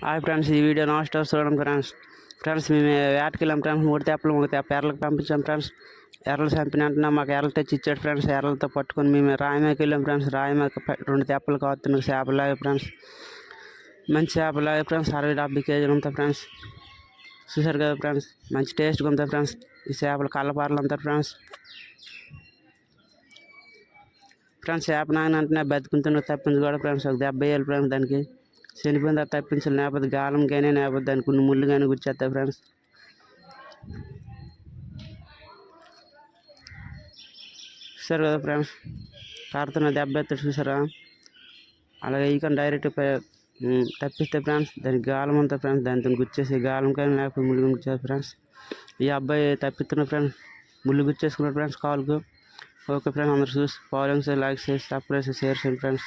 Hi friends, ఈ video last వరకు చూడండి ఫ్రెండ్స్ మేము వేటకి వెళ్ళాం ఫ్రెండ్స్. 3 తెప్పలు 3 తెప్ప ఎర్రలకు పంపించాం ఫ్రెండ్స్. ఎర్రలు చంపిన వెంటనే మాకు ఎర్రలు తెచ్చి ఇచ్చాడు ఫ్రెండ్స్. ఎర్రలతో పట్టుకొని మేము రాయమేకి వెళ్ళాం ఫ్రెండ్స్. రాయమేక 2 తెప్పలు కాస్తున్నాయి చేపలాగా ఫ్రెండ్స్. మంచి చేపలాగా ఫ్రెండ్స్. 60-70 కేజీలు ఉంటాయి ఫ్రెండ్స్. చూసారు కదా ఫ్రెండ్స్, మంచి టేస్ట్గా ఉంటాయి ఫ్రెండ్స్. ఈ చేపలు కళ్ళపారలు ఉంటాయి ఫ్రెండ్స్. చేప నాయన అంటే బతుకుంటున్న తప్పించుకోవడం ఫ్రెండ్స్. ఒక దెబ్బ వేయాలి ఫ్రెండ్స్ దానికి. చనిపోయిన తర్వాత తప్పించాలి, లేకపోతే గాలం కానీ లేకపోతే దానికి కొన్ని ముళ్ళు కానీ గుచ్చేస్తాయి ఫ్రెండ్స్. చూసారు కదా ఫ్రెండ్స్, కారుతున్న దెబ్బ ఎత్తాడు చూసారా. అలాగే ఇక డైరెక్ట్ తప్పిస్తే ఫ్రెండ్స్ దానికి గాలం ఉంటుంది ఫ్రెండ్స్. దానితో గుచ్చేసి గాలం కానీ లేకపోతే ముళ్ళు కానీ గుచ్చేది ఫ్రెండ్స్. ఈ అబ్బాయి తప్పిస్తున్న ఫ్రెండ్స్, ముళ్ళు గుచ్చేసుకున్నాడు ఫ్రెండ్స్ కాలుకు. ఓకే ఫ్రెండ్స్, అందరూ చూసి ఫాలోయింగ్స్ లైక్ చేసి సబ్స్క్రైబ్ చేసి షేర్ చేయండి ఫ్రెండ్స్.